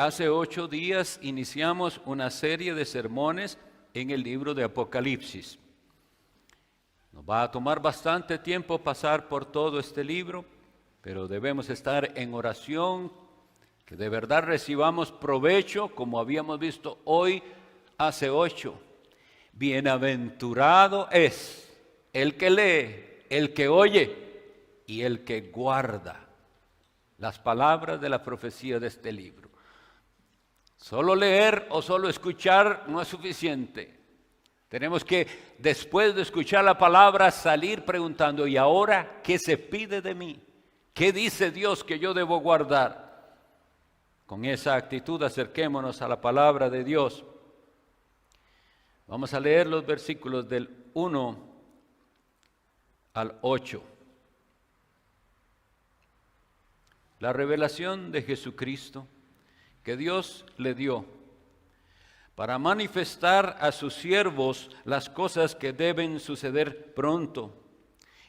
hace 8 días iniciamos una serie de sermones en el libro de Apocalipsis. Nos va a tomar bastante tiempo pasar por todo este libro, pero debemos estar en oración, que de verdad recibamos provecho, como habíamos visto hoy, hace 8. Bienaventurado es el que lee, el que oye y el que guarda las palabras de la profecía de este libro. Solo leer o solo escuchar no es suficiente. Tenemos que, después de escuchar la palabra, salir preguntando: ¿y ahora qué se pide de mí? ¿Qué dice Dios que yo debo guardar? Con esa actitud acerquémonos a la palabra de Dios. Vamos a leer los versículos del 1 al 8. La revelación de Jesucristo que Dios le dio para manifestar a sus siervos las cosas que deben suceder pronto,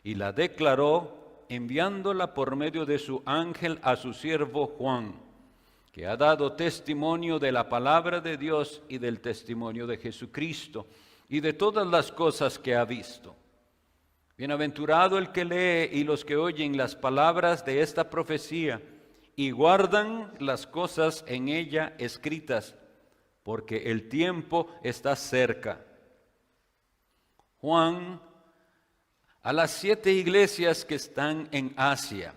y la declaró enviándola por medio de su ángel a su siervo Juan, que ha dado testimonio de la palabra de Dios y del testimonio de Jesucristo y de todas las cosas que ha visto. Bienaventurado el que lee y los que oyen las palabras de esta profecía y guardan las cosas en ella escritas, porque el tiempo está cerca. Juan, a las 7 iglesias que están en Asia: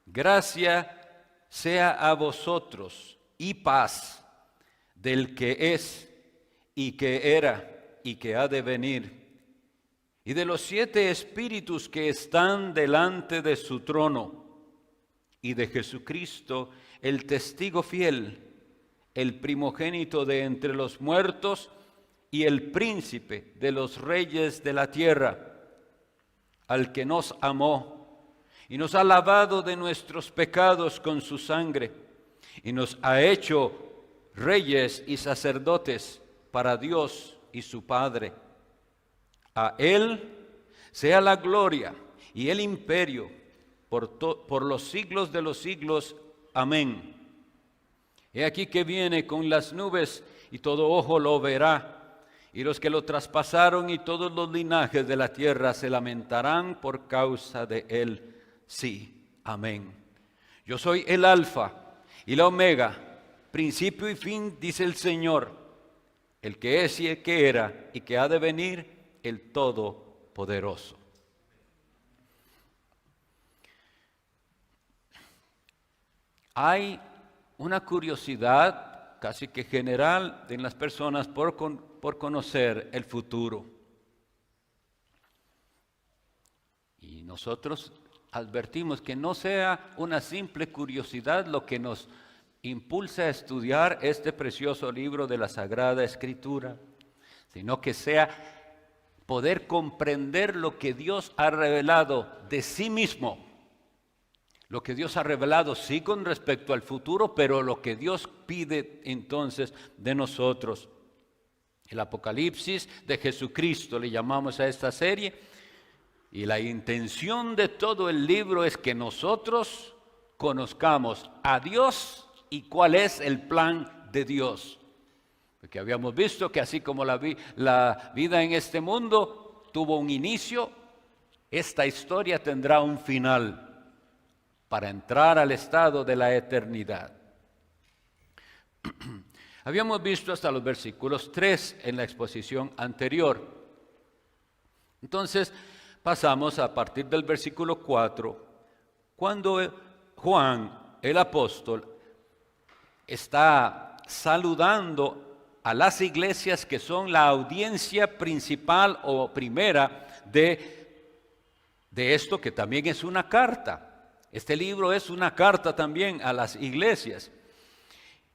gracia sea a vosotros y paz del que es y que era y que ha de venir, y de los 7 espíritus que están delante de su trono, y de Jesucristo, el testigo fiel, el primogénito de entre los muertos y el príncipe de los reyes de la tierra, al que nos amó y nos ha lavado de nuestros pecados con su sangre y nos ha hecho reyes y sacerdotes para Dios y su Padre. A Él sea la gloria y el imperio por los siglos de los siglos. Amén. He aquí que viene con las nubes y todo ojo lo verá, y los que lo traspasaron y todos los linajes de la tierra se lamentarán por causa de él. Sí, amén. Yo soy el Alfa y la Omega, principio y fin, dice el Señor, el que es y el que era y que ha de venir, el Todopoderoso. Hay una curiosidad casi que general en las personas por conocer el futuro. Y nosotros advertimos que no sea una simple curiosidad lo que nos impulsa a estudiar este precioso libro de la Sagrada Escritura, sino que sea poder comprender lo que Dios ha revelado de sí mismo. Lo que Dios ha revelado sí con respecto al futuro, pero lo que Dios pide entonces de nosotros. El Apocalipsis de Jesucristo le llamamos a esta serie, y la intención de todo el libro es que nosotros conozcamos a Dios y cuál es el plan de Dios. Porque habíamos visto que así como la vida en este mundo tuvo un inicio, esta historia tendrá un final, para entrar al estado de la eternidad. Habíamos visto hasta los versículos 3 en la exposición anterior. Entonces pasamos a partir del versículo 4, cuando Juan, el apóstol, está saludando a las iglesias que son la audiencia principal o primera de esto, que también es una carta. Este libro es una carta también a las iglesias.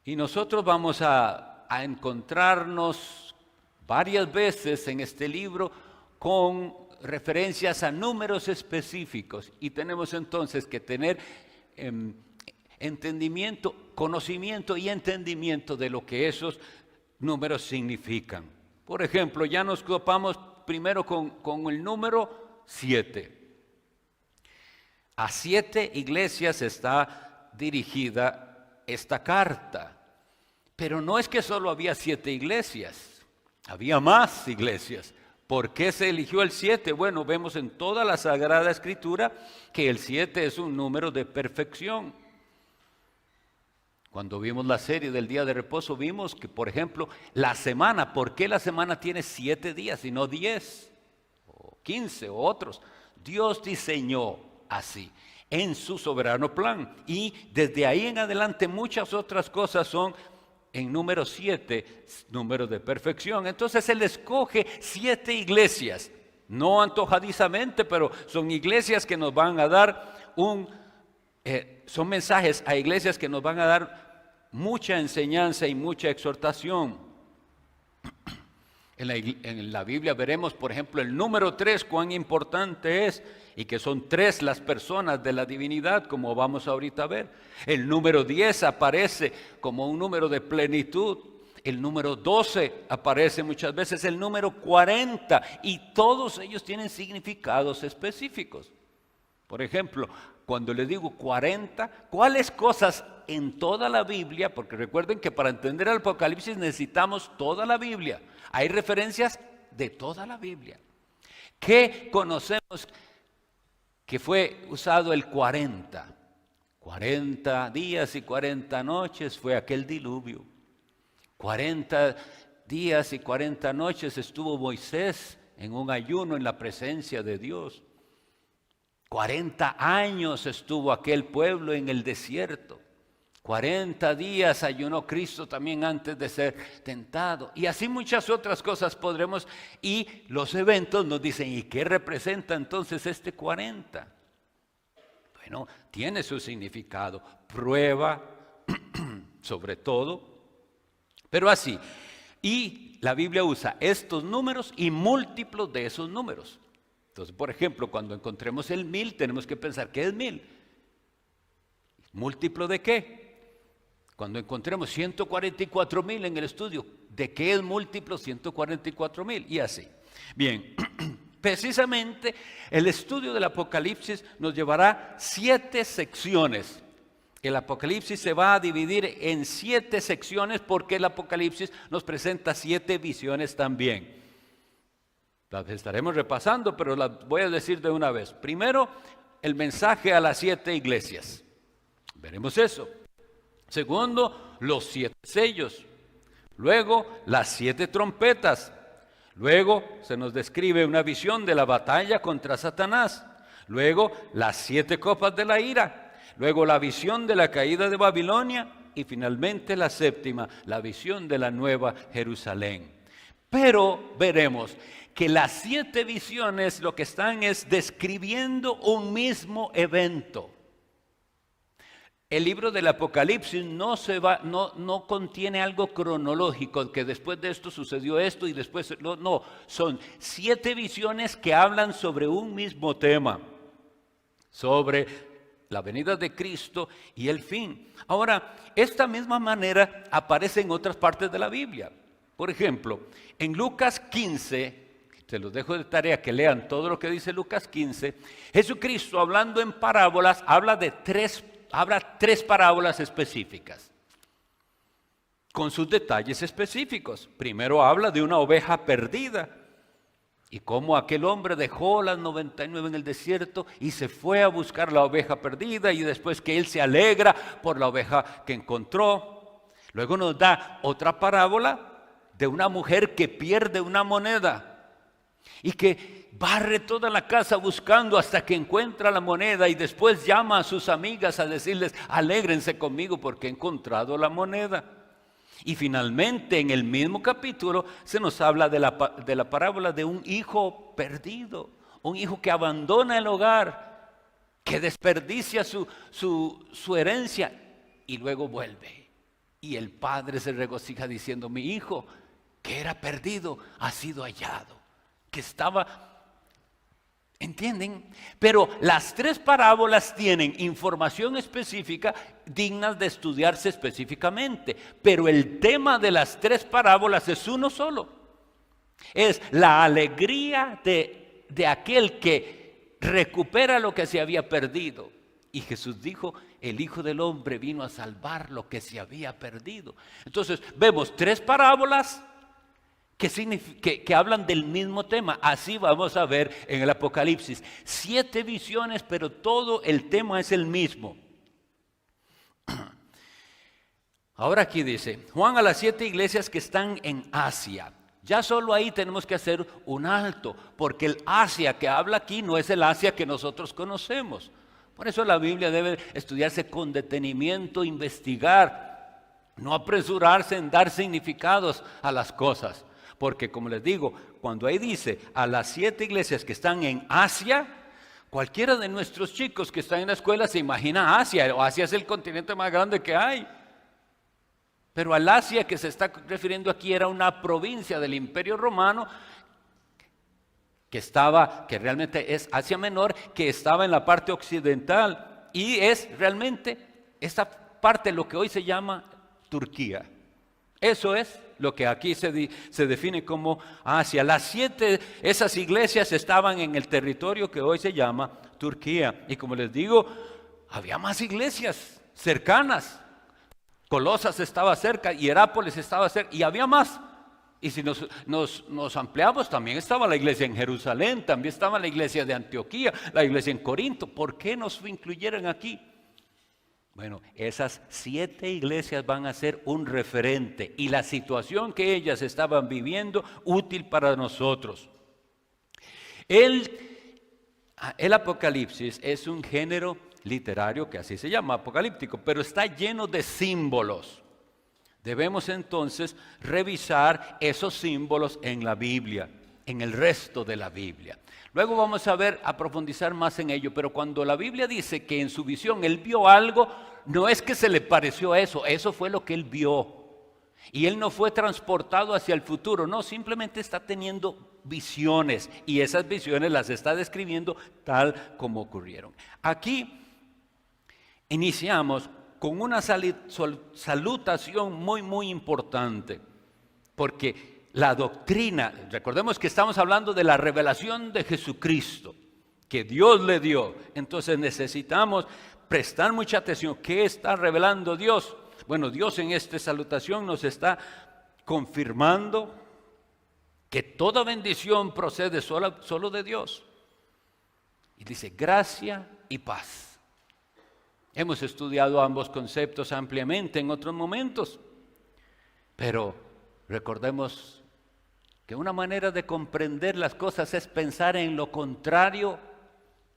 Y nosotros vamos a encontrarnos varias veces en este libro con referencias a números específicos. Y tenemos entonces que tener entendimiento, conocimiento y entendimiento de lo que esos números significan. Por ejemplo, ya nos topamos primero con el número 7. A 7 iglesias está dirigida esta carta. Pero no es que solo había 7 iglesias, había más iglesias. ¿Por qué se eligió el 7? Bueno, vemos en toda la Sagrada Escritura que el 7 es un número de perfección. Cuando vimos la serie del día de reposo, vimos que, por ejemplo, la semana, ¿por qué la semana tiene 7 días y no 10 o 15 o otros? Dios diseñó así, en su soberano plan. Y desde ahí en adelante muchas otras cosas son en número 7, número de perfección. Entonces Él escoge 7 iglesias, no antojadizamente, pero son iglesias que nos van a dar son mensajes a iglesias que nos van a dar mucha enseñanza y mucha exhortación. En la Biblia veremos, por ejemplo, el número 3, cuán importante es, y que son 3 las personas de la divinidad, como vamos ahorita a ver. El número 10 aparece como un número de plenitud. El número 12 aparece muchas veces, el número 40, y todos ellos tienen significados específicos. Por ejemplo, cuando les digo 40, ¿cuáles cosas en toda la Biblia? Porque recuerden que para entender el Apocalipsis necesitamos toda la Biblia. Hay referencias de toda la Biblia. ¿Qué conocemos que fue usado el 40? 40 días y 40 noches fue aquel diluvio. 40 días y 40 noches estuvo Moisés en un ayuno en la presencia de Dios. 40 años estuvo aquel pueblo en el desierto. 40 días ayunó Cristo también antes de ser tentado. Y así muchas otras cosas podremos. Y los eventos nos dicen, ¿y qué representa entonces este 40? Bueno, tiene su significado. Prueba, sobre todo. Pero así. Y la Biblia usa estos números y múltiplos de esos números. Entonces, por ejemplo, cuando encontremos el 1000, tenemos que pensar, ¿qué es 1000? ¿Múltiplo de qué? Cuando encontremos 144,000 en el estudio, ¿de qué es múltiplo 144,000? Y así. Bien, precisamente el estudio del Apocalipsis nos llevará 7 secciones. El Apocalipsis se va a dividir en 7 secciones porque el Apocalipsis nos presenta 7 visiones también. Las estaremos repasando, pero las voy a decir de una vez. Primero, el mensaje a las 7 iglesias. Veremos eso. Segundo, los 7 sellos. Luego, las 7 trompetas. Luego, se nos describe una visión de la batalla contra Satanás. Luego, las 7 copas de la ira. Luego, la visión de la caída de Babilonia. Y finalmente, la 7ª, la visión de la nueva Jerusalén. Pero veremos que las 7 visiones lo que están es describiendo un mismo evento. El libro del Apocalipsis no contiene algo cronológico, que después de esto sucedió esto y después no, son 7 visiones que hablan sobre un mismo tema, sobre la venida de Cristo y el fin. Ahora, esta misma manera aparece en otras partes de la Biblia. Por ejemplo, en Lucas 15, se los dejo de tarea que lean todo lo que dice Lucas 15, Jesucristo hablando en parábolas habla 3 parábolas específicas, con sus detalles específicos. Primero habla de una oveja perdida y cómo aquel hombre dejó las 99 en el desierto y se fue a buscar la oveja perdida, y después que él se alegra por la oveja que encontró. Luego nos da otra parábola de una mujer que pierde una moneda y que barre toda la casa buscando hasta que encuentra la moneda, y después llama a sus amigas a decirles, alégrense conmigo porque he encontrado la moneda. Y finalmente en el mismo capítulo se nos habla de la parábola de un hijo perdido, un hijo que abandona el hogar, que desperdicia su herencia y luego vuelve. Y el padre se regocija diciendo, mi hijo que era perdido ha sido hallado, que estaba... ¿Entienden? Pero las 3 parábolas tienen información específica dignas de estudiarse específicamente. Pero el tema de las 3 parábolas es uno solo. Es la alegría de aquel que recupera lo que se había perdido. Y Jesús dijo, el Hijo del Hombre vino a salvar lo que se había perdido. Entonces vemos 3 parábolas que hablan del mismo tema. Así vamos a ver en el Apocalipsis. 7 visiones, pero todo el tema es el mismo. Ahora aquí dice, Juan a las 7 iglesias que están en Asia. Ya solo ahí tenemos que hacer un alto, porque el Asia que habla aquí no es el Asia que nosotros conocemos. Por eso la Biblia debe estudiarse con detenimiento, investigar, no apresurarse en dar significados a las cosas. Porque como les digo, cuando ahí dice a las 7 iglesias que están en Asia, cualquiera de nuestros chicos que están en la escuela se imagina Asia, o Asia es el continente más grande que hay. Pero al Asia que se está refiriendo aquí era una provincia del Imperio Romano que realmente es Asia Menor, que estaba en la parte occidental y es realmente esta parte lo que hoy se llama Turquía. Eso es lo que aquí se define como Asia. Las 7, esas iglesias estaban en el territorio que hoy se llama Turquía. Y como les digo, había más iglesias cercanas. Colosas estaba cerca, Hierápolis estaba cerca, y había más. Y si nos ampliamos, también estaba la iglesia en Jerusalén, también estaba la iglesia de Antioquía, la iglesia en Corinto. ¿Por qué nos incluyeron aquí? Bueno, esas 7 iglesias van a ser un referente y la situación que ellas estaban viviendo útil para nosotros. El Apocalipsis es un género literario que así se llama, apocalíptico, pero está lleno de símbolos. Debemos entonces revisar esos símbolos en la Biblia, en el resto de la Biblia. Luego vamos a profundizar más en ello, pero cuando la Biblia dice que en su visión él vio algo, no es que se le pareció a eso, eso fue lo que él vio. Y él no fue transportado hacia el futuro, no, simplemente está teniendo visiones y esas visiones las está describiendo tal como ocurrieron. Aquí iniciamos con una salutación muy importante, porque la doctrina, recordemos que estamos hablando de la revelación de Jesucristo, que Dios le dio. Entonces necesitamos prestar mucha atención. ¿Qué está revelando Dios? Bueno, Dios en esta salutación nos está confirmando que toda bendición procede solo de Dios. Y dice, gracia y paz. Hemos estudiado ambos conceptos ampliamente en otros momentos, pero recordemos que una manera de comprender las cosas es pensar en lo contrario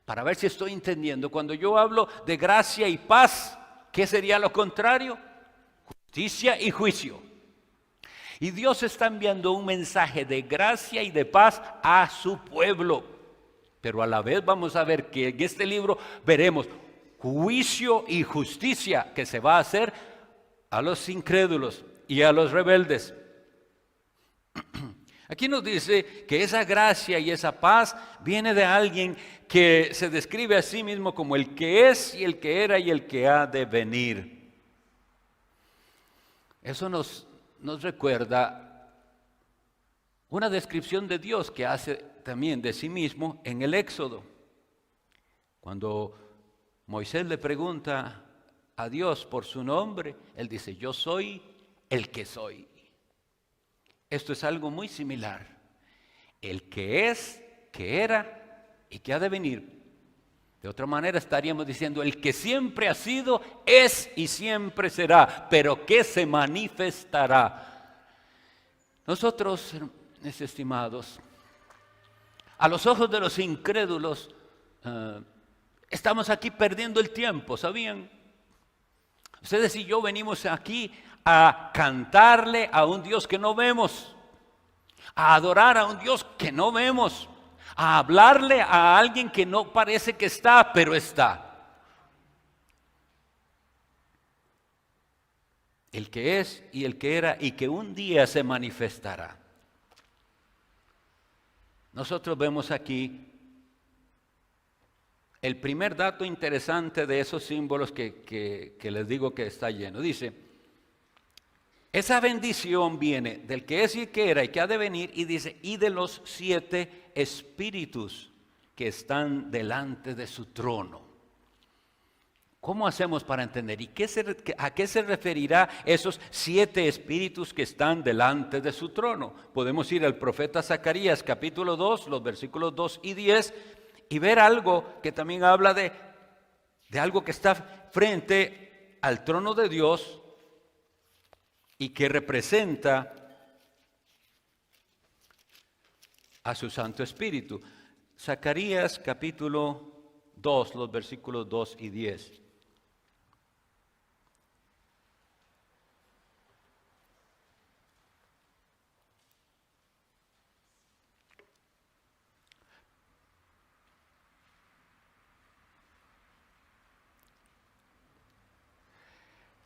para ver si estoy entendiendo. Cuando yo hablo de gracia y paz, ¿qué sería lo contrario? Justicia y juicio. Y Dios está enviando un mensaje de gracia y de paz a su pueblo. Pero a la vez vamos a ver que en este libro veremos juicio y justicia que se va a hacer a los incrédulos y a los rebeldes. Aquí nos dice que esa gracia y esa paz viene de alguien que se describe a sí mismo como el que es y el que era y el que ha de venir. Eso nos recuerda una descripción de Dios que hace también de sí mismo en el Éxodo. Cuando Moisés le pregunta a Dios por su nombre, él dice, yo soy el que soy. Esto es algo muy similar. El que es, que era y que ha de venir. De otra manera estaríamos diciendo, el que siempre ha sido, es y siempre será, pero que se manifestará. Nosotros, mis estimados, a los ojos de los incrédulos, estamos aquí perdiendo el tiempo, ¿sabían? Ustedes y yo venimos aquí a cantarle a un Dios que no vemos, a adorar a un Dios que no vemos, a hablarle a alguien que no parece que está, pero está. El que es y el que era y que un día se manifestará. Nosotros vemos aquí el primer dato interesante de esos símbolos que les digo que está lleno. Dice, esa bendición viene del que es y que era y que ha de venir, y dice, y de los 7 espíritus que están delante de su trono. ¿Cómo hacemos para entender? ¿Y a qué se referirá esos 7 espíritus que están delante de su trono? Podemos ir al profeta Zacarías capítulo 2, los versículos 2 y 10, y ver algo que también habla de algo que está frente al trono de Dios y que representa a su Santo Espíritu. Zacarías capítulo 2, los versículos 2 y 10.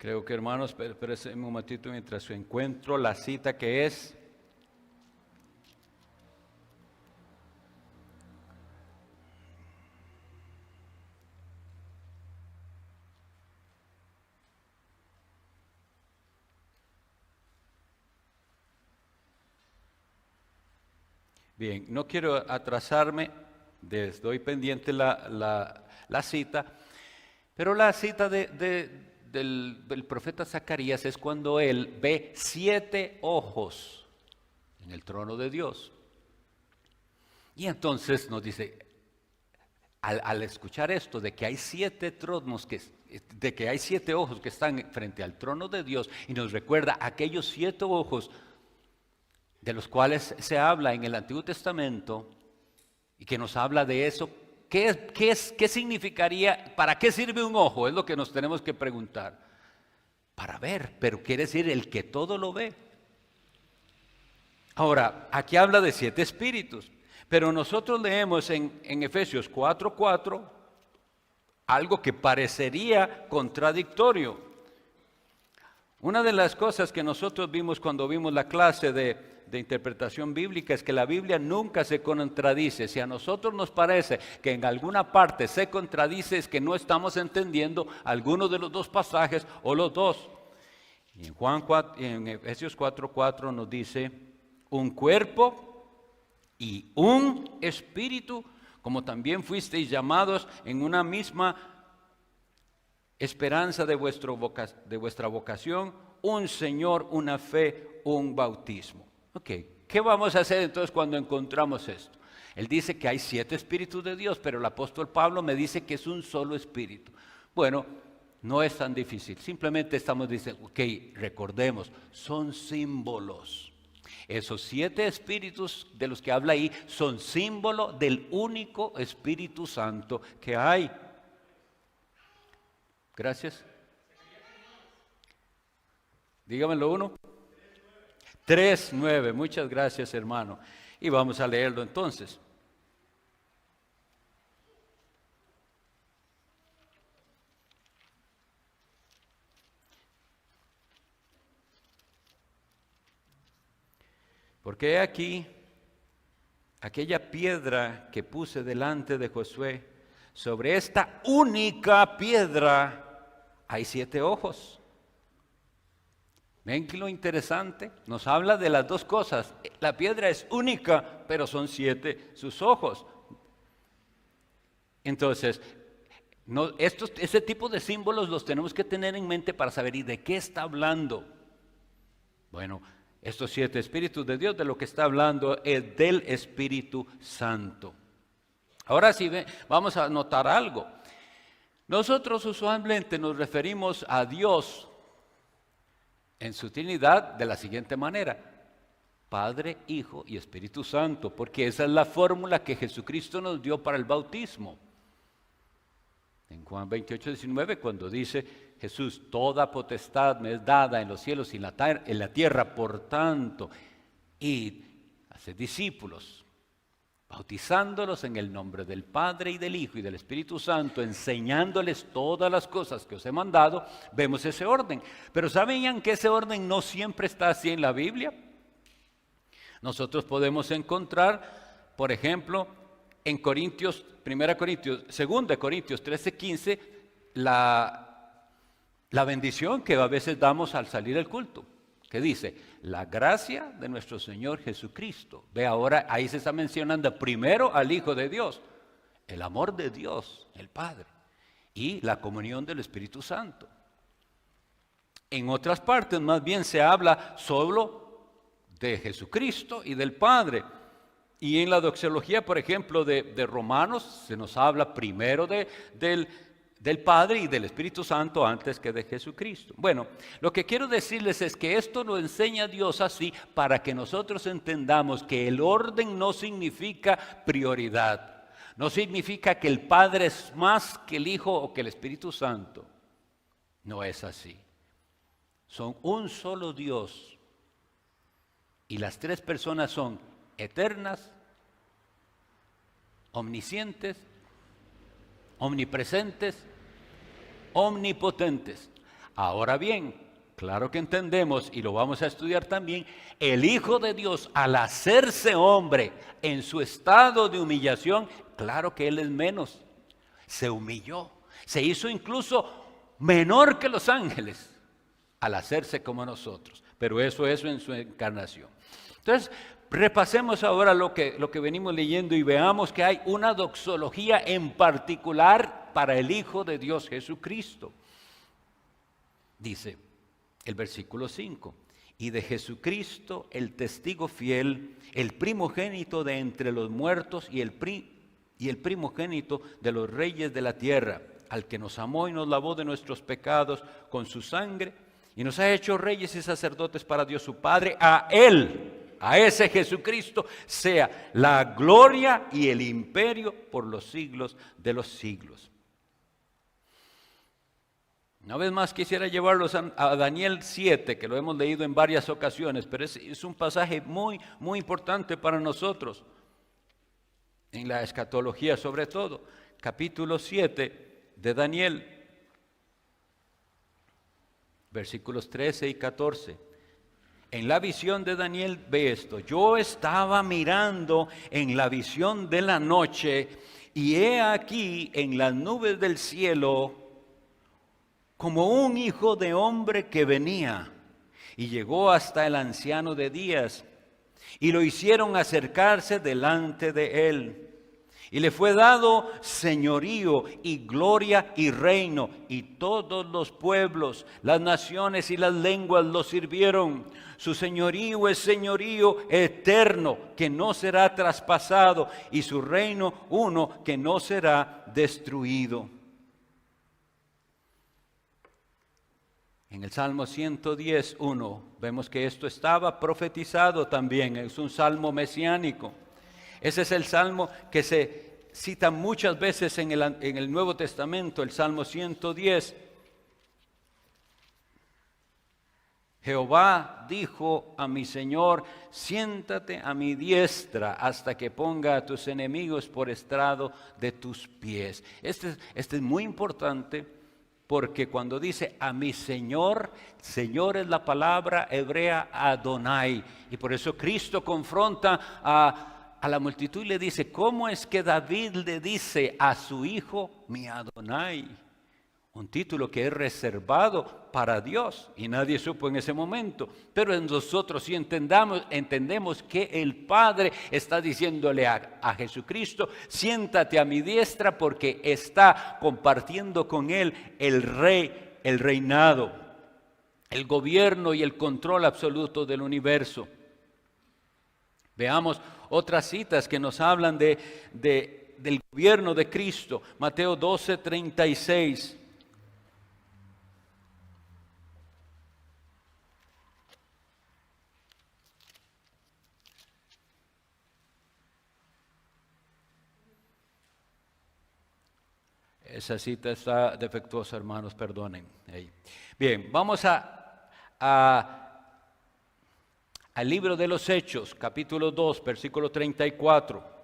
Creo que, hermanos, espérense un momentito mientras encuentro la cita que es. Bien, no quiero atrasarme, estoy pendiente la cita, pero la cita del profeta Zacarías es cuando él ve 7 ojos en el trono de Dios. Y entonces nos dice, al escuchar esto de que hay 7 tronos, de que hay 7 ojos que están frente al trono de Dios, y nos recuerda aquellos 7 ojos de los cuales se habla en el Antiguo Testamento y que nos habla de eso. ¿Qué significaría? ¿Para qué sirve un ojo? Es lo que nos tenemos que preguntar. Para ver, pero quiere decir el que todo lo ve. Ahora, aquí habla de 7 espíritus, pero nosotros leemos en Efesios 4:4 algo que parecería contradictorio. Una de las cosas que nosotros vimos cuando vimos la clase de interpretación bíblica es que la Biblia nunca se contradice. Si a nosotros nos parece que en alguna parte se contradice, es que no estamos entendiendo alguno de los 2 pasajes o los 2. Y en Efesios 4:4 nos dice, un cuerpo y un espíritu, como también fuisteis llamados en una misma esperanza de vuestra vocación, un Señor, una fe, un bautismo. Ok, ¿qué vamos a hacer entonces cuando encontramos esto? Él dice que hay 7 espíritus de Dios, pero el apóstol Pablo me dice que es un solo espíritu. Bueno, no es tan difícil, simplemente estamos diciendo, ok, recordemos, son símbolos. Esos 7 espíritus de los que habla ahí son símbolo del único Espíritu Santo que hay. Gracias. Dígamelo uno. 3:9, muchas gracias, hermano. Y vamos a leerlo entonces. Porque he aquí, aquella piedra que puse delante de Josué, sobre esta única piedra hay 7 ojos. ¿Ven que lo interesante? Nos habla de las 2 cosas. La piedra es única, pero son 7 sus ojos. Entonces, ese tipo de símbolos los tenemos que tener en mente para saber ¿y de qué está hablando? Bueno, estos 7 espíritus de Dios, de lo que está hablando es del Espíritu Santo. Ahora sí, vamos a notar algo. Nosotros usualmente nos referimos a Dios en su Trinidad de la siguiente manera: Padre, Hijo y Espíritu Santo, porque esa es la fórmula que Jesucristo nos dio para el bautismo. En Juan 28:19, cuando dice Jesús, toda potestad me es dada en los cielos y en la tierra, por tanto, id, haced discípulos, bautizándolos en el nombre del Padre y del Hijo y del Espíritu Santo, enseñándoles todas las cosas que os he mandado. Vemos ese orden, pero ¿saben que ese orden no siempre está así en la Biblia? Nosotros podemos encontrar, por ejemplo, en 2 Corintios 13:15, la bendición que a veces damos al salir del culto, que dice, la gracia de nuestro Señor Jesucristo. Ve ahora, ahí se está mencionando primero al Hijo de Dios, el amor de Dios, el Padre. y la comunión del Espíritu Santo. En otras partes más bien se habla solo de Jesucristo y del Padre. Y en la doxología, por ejemplo, de Romanos, se nos habla primero del Padre y del Espíritu Santo antes que de Jesucristo. Bueno, lo que quiero decirles es que esto lo enseña Dios así para que nosotros entendamos que el orden no significa prioridad. No significa que el Padre es más que el Hijo o que el Espíritu Santo. No es así. Son un solo Dios. Y las tres personas son eternas, omniscientes, omnipresentes, omnipotentes. Ahora bien, claro que entendemos, y lo vamos a estudiar también, el Hijo de Dios al hacerse hombre en su estado de humillación, claro que Él es menos, se humilló, se hizo incluso menor que los ángeles al hacerse como nosotros, pero eso en su encarnación. Entonces, repasemos ahora lo que venimos leyendo y veamos que hay una doxología en particular para el Hijo de Dios Jesucristo. Dice el versículo 5, y de Jesucristo el testigo fiel, el primogénito de entre los muertos y el primogénito de los reyes de la tierra, al que nos amó y nos lavó de nuestros pecados con su sangre y nos ha hecho reyes y sacerdotes para Dios su Padre. A Él, a ese Jesucristo, sea la gloria y el imperio por los siglos de los siglos. Una vez más quisiera llevarlos a Daniel 7, que lo hemos leído en varias ocasiones, pero es un pasaje muy, muy importante para nosotros, en la escatología sobre todo. Capítulo 7 de Daniel, versículos 13 y 14. En la visión de Daniel ve esto: yo estaba mirando en la visión de la noche, y he aquí en las nubes del cielo como un hijo de hombre que venía, y llegó hasta el anciano de días, y lo hicieron acercarse delante de él. Y le fue dado señorío y gloria y reino, y todos los pueblos, las naciones y las lenguas lo sirvieron. Su señorío es señorío eterno, que no será traspasado, y su reino uno que no será destruido. En el Salmo 110:1 vemos que esto estaba profetizado también, es un salmo mesiánico. Ese es el salmo que se cita muchas veces en el Nuevo Testamento, el Salmo 110. Jehová dijo a mi Señor: siéntate a mi diestra hasta que ponga a tus enemigos por estrado de tus pies. Este es muy importante, porque cuando dice a mi Señor, Señor es la palabra hebrea Adonai, y por eso Cristo confronta a la multitud y le dice: ¿cómo es que David le dice a su hijo mi Adonai? Un título que es reservado para Dios y nadie supo en ese momento. Pero nosotros sí entendemos que el Padre está diciéndole a Jesucristo: siéntate a mi diestra, porque está compartiendo con Él el reinado, el gobierno y el control absoluto del universo. Veamos otras citas que nos hablan del gobierno de Cristo. Mateo 12:36. Esa cita está defectuosa, hermanos, perdonen. Bien, vamos al libro de los Hechos, capítulo 2, versículo 34.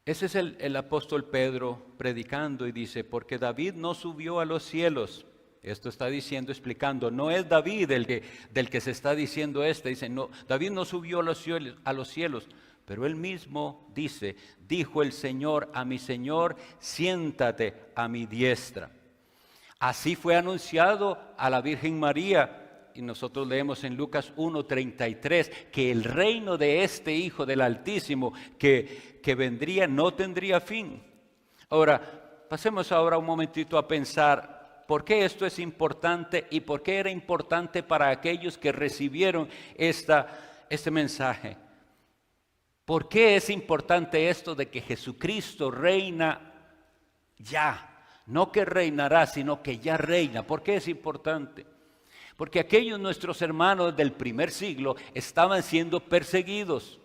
Ese es el apóstol Pedro predicando y dice: porque David no subió a los cielos. Esto está diciendo, explicando, no es David del que se está diciendo dice, no, David no subió a los cielos, Pero él mismo dice, dijo el Señor a mi Señor, siéntate a mi diestra. Así fue anunciado a la Virgen María. Y nosotros leemos en Lucas 1:33 que el reino de este Hijo del Altísimo que vendría no tendría fin. Ahora, pasemos ahora un momentito a pensar por qué esto es importante y por qué era importante para aquellos que recibieron este mensaje. ¿Por qué es importante esto de que Jesucristo reina ya? No que reinará, sino que ya reina. ¿Por qué es importante? Porque aquellos nuestros hermanos del primer siglo estaban siendo perseguidos,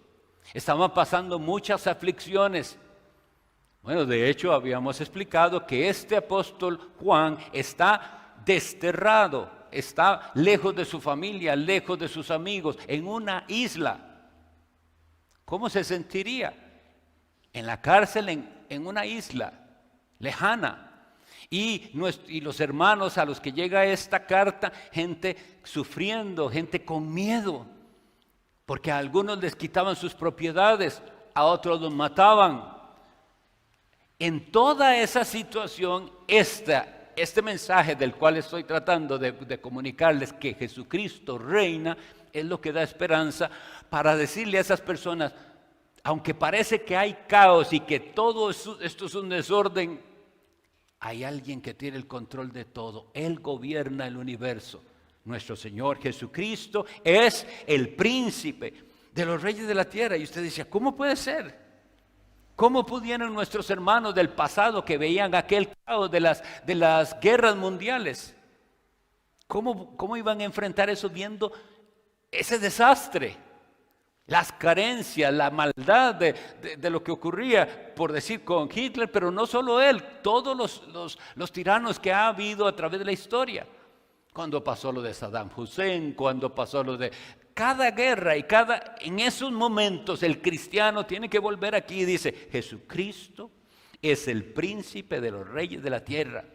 estaban pasando muchas aflicciones. Bueno, de hecho habíamos explicado que este apóstol Juan está desterrado, está lejos de su familia, lejos de sus amigos, en una isla. ¿Cómo se sentiría? En la cárcel, en una isla lejana. Y los hermanos a los que llega esta carta, gente sufriendo, gente con miedo, porque a algunos les quitaban sus propiedades, a otros los mataban. En toda esa situación, este mensaje del cual estoy tratando de comunicarles, que Jesucristo reina, es lo que da esperanza para decirle a esas personas, aunque parece que hay caos y que todo esto es un desorden, hay alguien que tiene el control de todo. Él gobierna el universo. Nuestro Señor Jesucristo es el príncipe de los reyes de la tierra. Y usted dice, ¿cómo puede ser? ¿Cómo pudieron nuestros hermanos del pasado que veían aquel caos de las guerras mundiales? ¿Cómo iban a enfrentar eso viendo ese desastre? Las carencias, la maldad de lo que ocurría, por decir, con Hitler, pero no solo él, todos los tiranos que ha habido a través de la historia. Cuando pasó lo de Saddam Hussein, cuando pasó lo de cada guerra en esos momentos el cristiano tiene que volver aquí y dice, Jesucristo es el príncipe de los reyes de la tierra.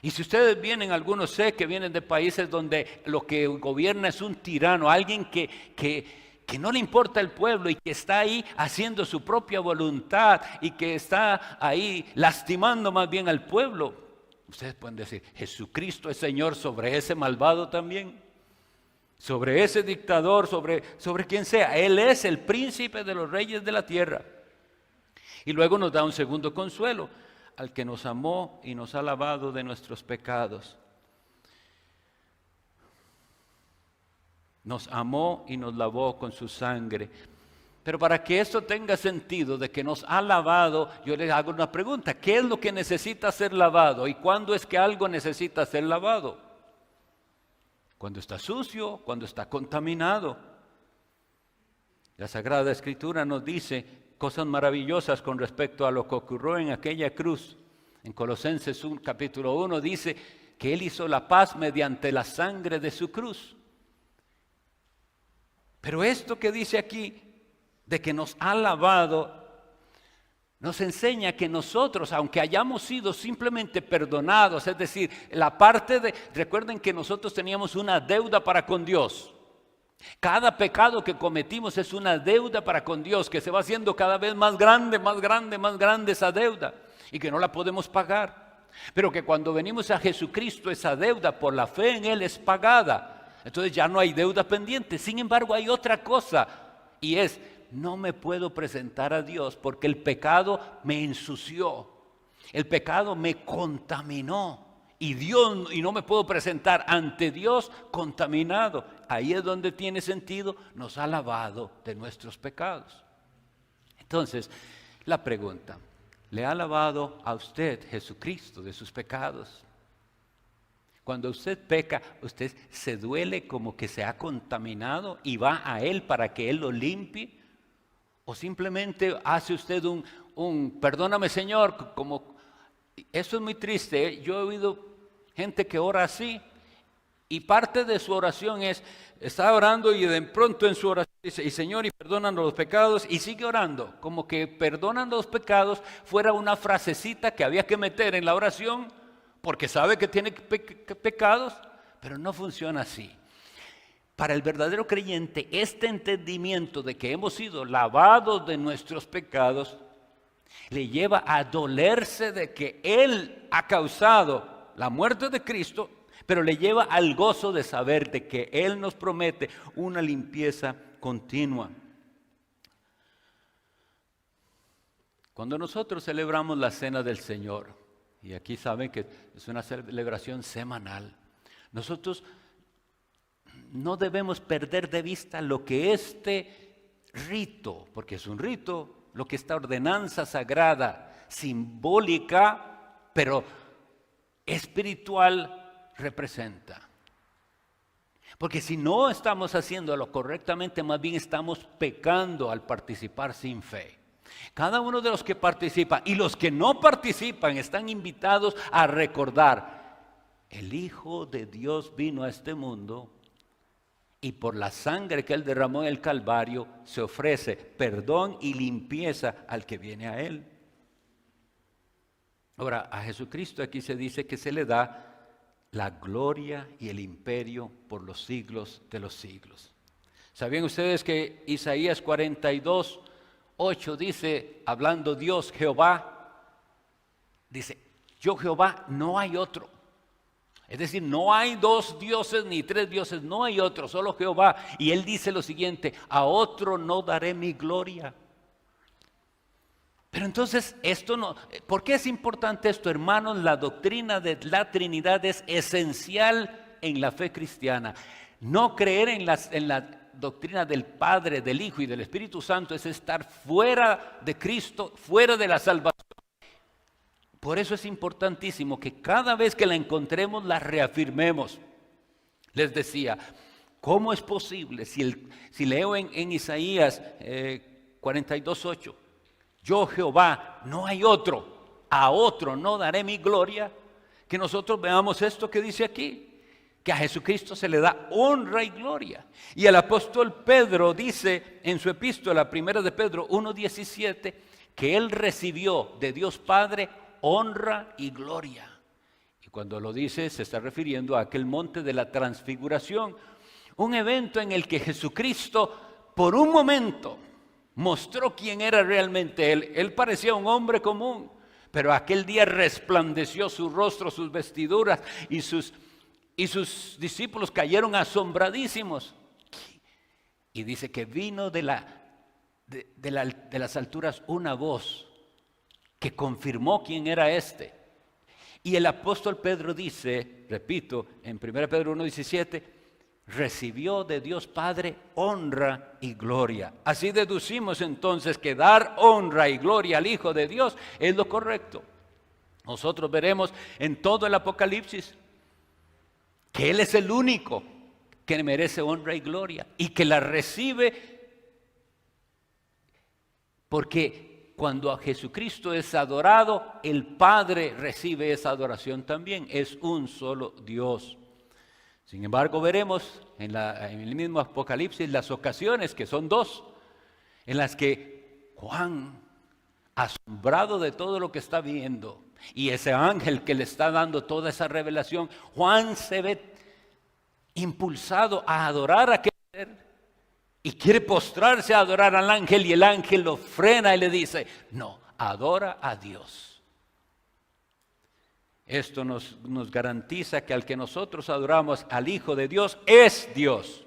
Y si ustedes vienen, algunos sé que vienen de países donde lo que gobierna es un tirano, alguien que no le importa el pueblo y que está ahí haciendo su propia voluntad y que está ahí lastimando más bien al pueblo. Ustedes pueden decir, Jesucristo es Señor sobre ese malvado también, sobre ese dictador, sobre quien sea. Él es el príncipe de los reyes de la tierra. Y luego nos da un segundo consuelo. Al que nos amó y nos ha lavado de nuestros pecados. Nos amó y nos lavó con su sangre. Pero para que esto tenga sentido de que nos ha lavado, yo les hago una pregunta. ¿Qué es lo que necesita ser lavado? ¿Y cuándo es que algo necesita ser lavado? Cuando está sucio, cuando está contaminado. La Sagrada Escritura nos dice cosas maravillosas con respecto a lo que ocurrió en aquella cruz. En Colosenses capítulo 1 dice que Él hizo la paz mediante la sangre de su cruz. Pero esto que dice aquí, de que nos ha lavado, nos enseña que nosotros, aunque hayamos sido simplemente perdonados, es decir, recuerden que nosotros teníamos una deuda para con Dios. Cada pecado que cometimos es una deuda para con Dios, que se va haciendo cada vez más grande, más grande, más grande esa deuda, y que no la podemos pagar. Pero que cuando venimos a Jesucristo, esa deuda por la fe en Él es pagada. Entonces ya no hay deuda pendiente. Sin embargo, hay otra cosa, y es, no me puedo presentar a Dios porque el pecado me ensució, el pecado me contaminó. Y no me puedo presentar ante Dios contaminado. Ahí es donde tiene sentido, nos ha lavado de nuestros pecados. Entonces, la pregunta, ¿le ha lavado a usted Jesucristo de sus pecados? Cuando usted peca, ¿usted se duele como que se ha contaminado y va a Él para que Él lo limpie? ¿O simplemente hace usted un perdóname Señor, como... Eso es muy triste, ¿eh? Yo he oído gente que ora así y parte de su oración está orando y de pronto en su oración dice, y Señor, y perdónanos los pecados, y sigue orando, como que perdonan los pecados fuera una frasecita que había que meter en la oración porque sabe que tiene pecados, pero no funciona así. Para el verdadero creyente, este entendimiento de que hemos sido lavados de nuestros pecados le lleva a dolerse de que Él ha causado la muerte de Cristo, pero le lleva al gozo de saber de que Él nos promete una limpieza continua. Cuando nosotros celebramos la Cena del Señor, y aquí saben que es una celebración semanal, nosotros no debemos perder de vista lo que este rito, porque es un rito, lo que esta ordenanza sagrada, simbólica, pero espiritual, representa. Porque si no estamos haciéndolo correctamente, más bien estamos pecando al participar sin fe. Cada uno de los que participa y los que no participan están invitados a recordar: el Hijo de Dios vino a este mundo y por la sangre que Él derramó en el Calvario se ofrece perdón y limpieza al que viene a Él. Ahora, a Jesucristo aquí se dice que se le da la gloria y el imperio por los siglos de los siglos. ¿Sabían ustedes que Isaías 42:8 dice, hablando Dios, Jehová, dice: yo Jehová, no hay otro? Es decir, no hay dos dioses ni tres dioses, no hay otro, solo Jehová. Y Él dice lo siguiente: a otro no daré mi gloria. Pero entonces, esto no, ¿por qué es importante esto, hermanos? La doctrina de la Trinidad es esencial en la fe cristiana. No creer en la doctrina del Padre, del Hijo y del Espíritu Santo es estar fuera de Cristo, fuera de la salvación. Por eso es importantísimo que cada vez que la encontremos la reafirmemos. Les decía, ¿cómo es posible? Si leo en Isaías 42:8, yo Jehová, no hay otro, a otro no daré mi gloria, que nosotros veamos esto que dice aquí, que a Jesucristo se le da honra y gloria. Y el apóstol Pedro dice en su epístola, primera de Pedro 1:17, que él recibió de Dios Padre honra y gloria. Y cuando lo dice, se está refiriendo a aquel monte de la transfiguración, un evento en el que Jesucristo por un momento mostró quién era realmente Él. Él parecía un hombre común, pero aquel día resplandeció su rostro, sus vestiduras, y sus discípulos cayeron asombradísimos. Y dice que vino de las alturas una voz que confirmó quién era este. Y el apóstol Pedro dice, repito, en 1 Pedro 1:17, recibió de Dios Padre honra y gloria. Así deducimos entonces que dar honra y gloria al Hijo de Dios es lo correcto. Nosotros veremos en todo el Apocalipsis que Él es el único que merece honra y gloria y que la recibe, porque cuando a Jesucristo es adorado, el Padre recibe esa adoración también. Es un solo Dios. Sin embargo, veremos en el mismo Apocalipsis las ocasiones, que son dos, en las que Juan, asombrado de todo lo que está viendo, y ese ángel que le está dando toda esa revelación, Juan se ve impulsado a adorar a aquel ser. Y quiere postrarse a adorar al ángel, y el ángel lo frena y le dice: no, adora a Dios. Esto nos garantiza que al que nosotros adoramos, al Hijo de Dios, es Dios.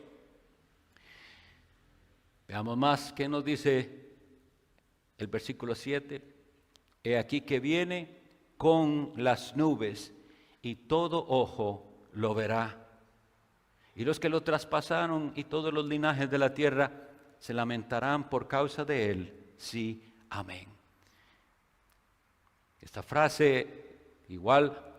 Veamos más qué nos dice el versículo 7. He aquí que viene con las nubes, y todo ojo lo verá. Y los que lo traspasaron y todos los linajes de la tierra se lamentarán por causa de él. Sí, amén. Esta frase igual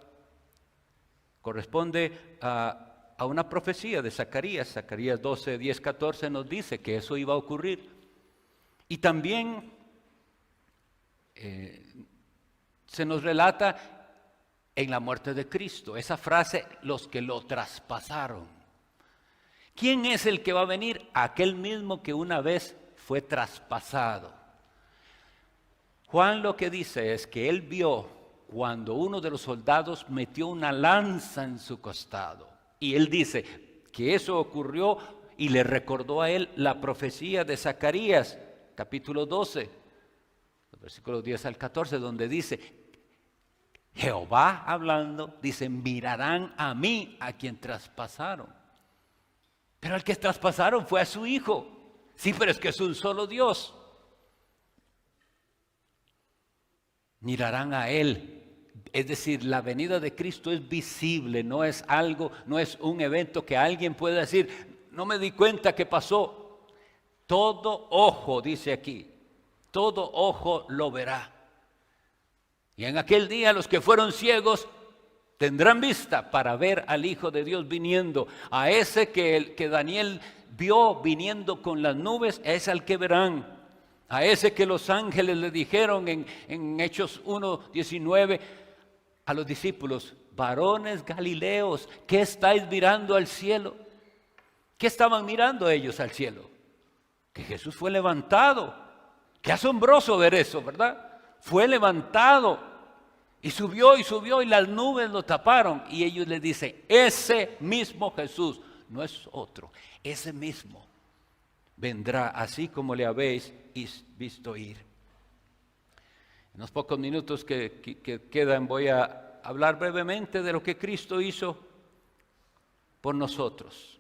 corresponde a una profecía de Zacarías. Zacarías 12, 10, 14 nos dice que eso iba a ocurrir. Y también se nos relata en la muerte de Cristo esa frase, los que lo traspasaron. ¿Quién es el que va a venir? Aquel mismo que una vez fue traspasado. Juan lo que dice es que él vio cuando uno de los soldados metió una lanza en su costado. Y él dice que eso ocurrió y le recordó a él la profecía de Zacarías, capítulo 12, versículos 10 al 14, donde dice, Jehová hablando, dice, mirarán a mí, a quien traspasaron. Pero al que traspasaron fue a su Hijo. Sí, pero es que es un solo Dios. Mirarán a Él. Es decir, la venida de Cristo es visible, no es algo, no es un evento que alguien pueda decir, no me di cuenta que pasó. Todo ojo, dice aquí, todo ojo lo verá. Y en aquel día los que fueron ciegos tendrán vista para ver al Hijo de Dios viniendo. A ese que Daniel vio viniendo con las nubes, es al que verán. A ese que los ángeles le dijeron en Hechos 1:19 a los discípulos, varones galileos, ¿qué estáis mirando al cielo? ¿Qué estaban mirando ellos al cielo? Que Jesús fue levantado. Qué asombroso ver eso, ¿verdad? Fue levantado y subió y las nubes lo taparon. Y ellos le dicen, ese mismo Jesús, no es otro, ese mismo vendrá así como le habéis visto ir. En los pocos minutos que quedan voy a hablar brevemente de lo que Cristo hizo por nosotros,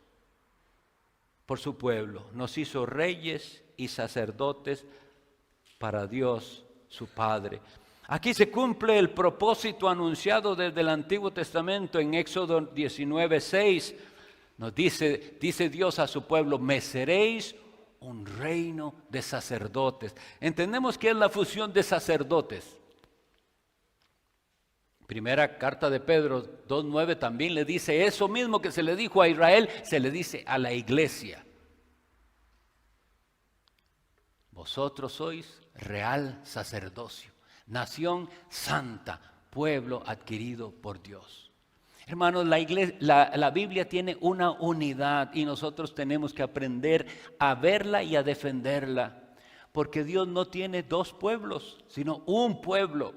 por su pueblo. Nos hizo reyes y sacerdotes para Dios su Padre. Aquí se cumple el propósito anunciado desde el Antiguo Testamento en Éxodo 19:6. Nos dice Dios a su pueblo, me seréis un reino de sacerdotes. Entendemos que es la fusión de sacerdotes. Primera carta de Pedro 2:9 también le dice eso mismo que se le dijo a Israel, se le dice a la iglesia. Vosotros sois real sacerdocio, nación santa, pueblo adquirido por Dios. Hermanos, la Biblia tiene una unidad y nosotros tenemos que aprender a verla y a defenderla. Porque Dios no tiene dos pueblos, sino un pueblo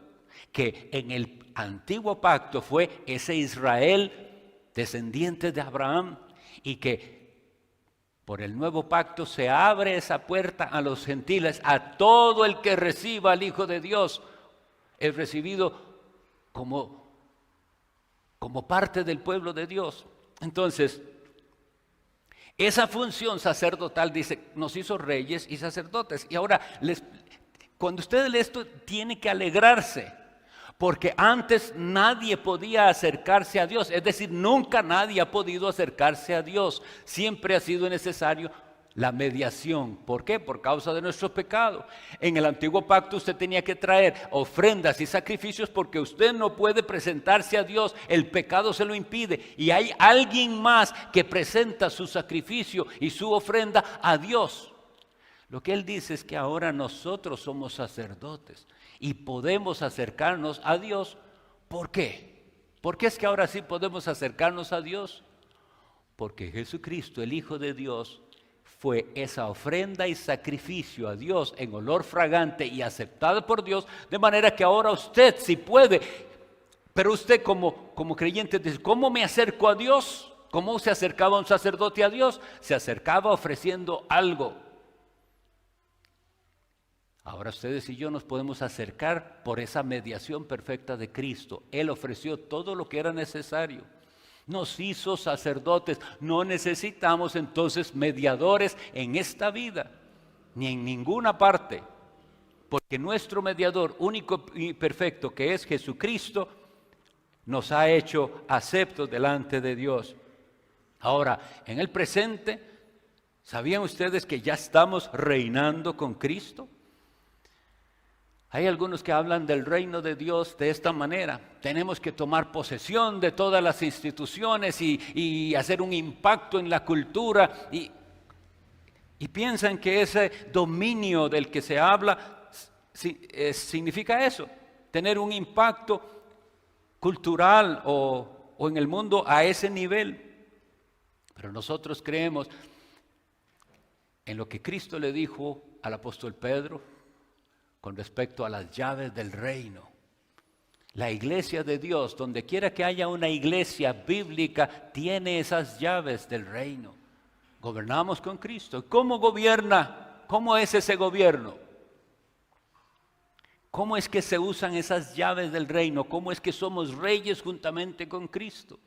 que en el antiguo pacto fue ese Israel, descendiente de Abraham, y que por el nuevo pacto se abre esa puerta a los gentiles, a todo el que reciba al Hijo de Dios, es recibido como parte del pueblo de Dios. Entonces, esa función sacerdotal, dice, nos hizo reyes y sacerdotes. Y ahora, cuando usted lee esto, tiene que alegrarse, porque antes nadie podía acercarse a Dios. Es decir, nunca nadie ha podido acercarse a Dios. Siempre ha sido necesario la mediación. ¿Por qué? Por causa de nuestro pecado. En el antiguo pacto usted tenía que traer ofrendas y sacrificios porque usted no puede presentarse a Dios. El pecado se lo impide. Y hay alguien más que presenta su sacrificio y su ofrenda a Dios. Lo que Él dice es que ahora nosotros somos sacerdotes y podemos acercarnos a Dios. ¿Por qué? ¿Por qué es que ahora sí podemos acercarnos a Dios? Porque Jesucristo, el Hijo de Dios, fue esa ofrenda y sacrificio a Dios en olor fragante y aceptado por Dios, de manera que ahora usted sí puede. Pero usted como creyente dice, ¿cómo me acerco a Dios? ¿Cómo se acercaba un sacerdote a Dios? Se acercaba ofreciendo algo. Ahora ustedes y yo nos podemos acercar por esa mediación perfecta de Cristo. Él ofreció todo lo que era necesario. Nos hizo sacerdotes. No necesitamos entonces mediadores en esta vida, ni en ninguna parte, porque nuestro mediador único y perfecto, que es Jesucristo, nos ha hecho aceptos delante de Dios. Ahora, en el presente, ¿sabían ustedes que ya estamos reinando con Cristo? Hay algunos que hablan del reino de Dios de esta manera. Tenemos que tomar posesión de todas las instituciones y hacer un impacto en la cultura. Y piensan que ese dominio del que se habla significa eso, tener un impacto cultural o en el mundo a ese nivel. Pero nosotros creemos en lo que Cristo le dijo al apóstol Pedro con respecto a las llaves del reino. La iglesia de Dios, donde quiera que haya una iglesia bíblica, tiene esas llaves del reino. Gobernamos con Cristo. ¿Cómo gobierna? ¿Cómo es ese gobierno? ¿Cómo es que se usan esas llaves del reino? ¿Cómo es que somos reyes juntamente con Cristo?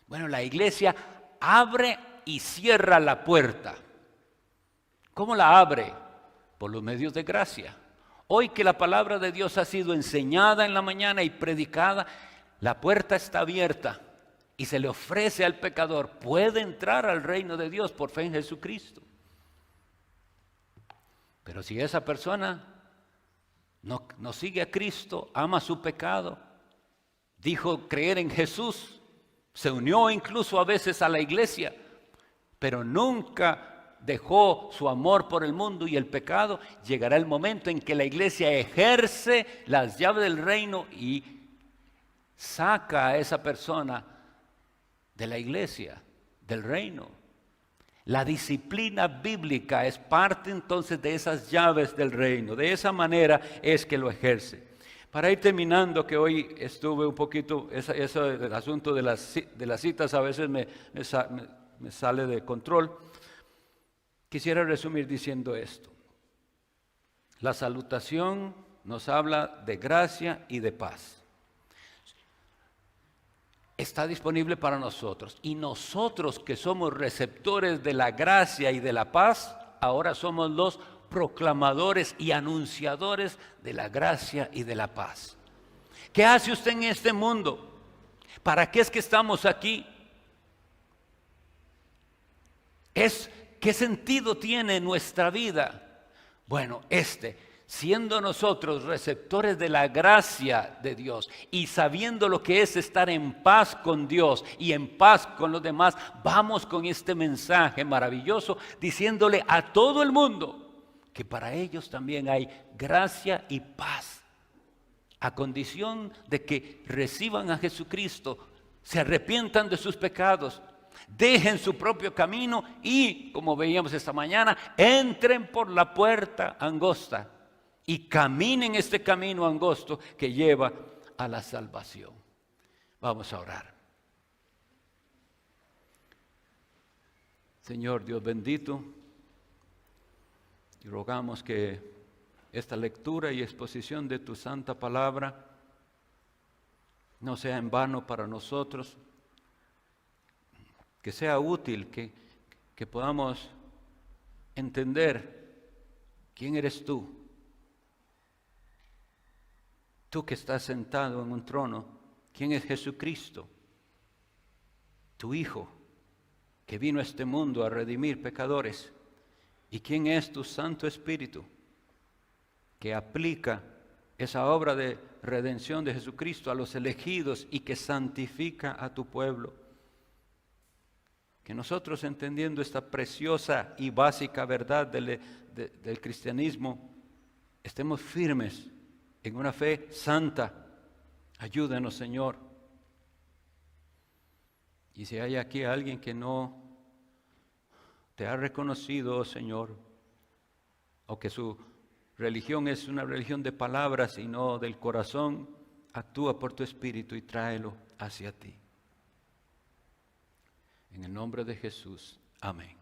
Bueno, la iglesia abre y cierra la puerta. ¿Cómo la abre? Por los medios de gracia. Hoy que la palabra de Dios ha sido enseñada en la mañana y predicada, la puerta está abierta y se le ofrece al pecador, puede entrar al reino de Dios por fe en Jesucristo. Pero si esa persona no sigue a Cristo, ama su pecado, dijo creer en Jesús, se unió incluso a veces a la iglesia, pero nunca dejó su amor por el mundo y el pecado, llegará el momento en que la iglesia ejerce las llaves del reino y saca a esa persona de la iglesia, del reino. La disciplina bíblica es parte entonces de esas llaves del reino. De esa manera es que lo ejerce. Para ir terminando, que hoy estuve un poquito, el asunto de las citas a veces me sale de control. Quisiera resumir diciendo esto. La salutación nos habla de gracia y de paz. Está disponible para nosotros. Y nosotros que somos receptores de la gracia y de la paz, ahora somos los proclamadores y anunciadores de la gracia y de la paz. ¿Qué hace usted en este mundo? ¿Para qué es que estamos aquí? ¿Qué sentido tiene nuestra vida? Bueno, siendo nosotros receptores de la gracia de Dios y sabiendo lo que es estar en paz con Dios y en paz con los demás, vamos con este mensaje maravilloso diciéndole a todo el mundo que para ellos también hay gracia y paz, a condición de que reciban a Jesucristo, se arrepientan de sus pecados, dejen su propio camino y, como veíamos esta mañana, entren por la puerta angosta y caminen este camino angosto que lleva a la salvación. Vamos a orar. Señor Dios bendito, y rogamos que esta lectura y exposición de tu santa palabra no sea en vano para nosotros, que sea útil, que podamos entender quién eres tú. Tú que estás sentado en un trono, ¿quién es Jesucristo? Tu Hijo, que vino a este mundo a redimir pecadores. ¿Y quién es tu Santo Espíritu, que aplica esa obra de redención de Jesucristo a los elegidos y que santifica a tu pueblo? Que nosotros, entendiendo esta preciosa y básica verdad del cristianismo, estemos firmes en una fe santa. Ayúdanos, Señor. Y si hay aquí alguien que no te ha reconocido, oh Señor, o que su religión es una religión de palabras y no del corazón, actúa por tu Espíritu y tráelo hacia ti. En el nombre de Jesús. Amén.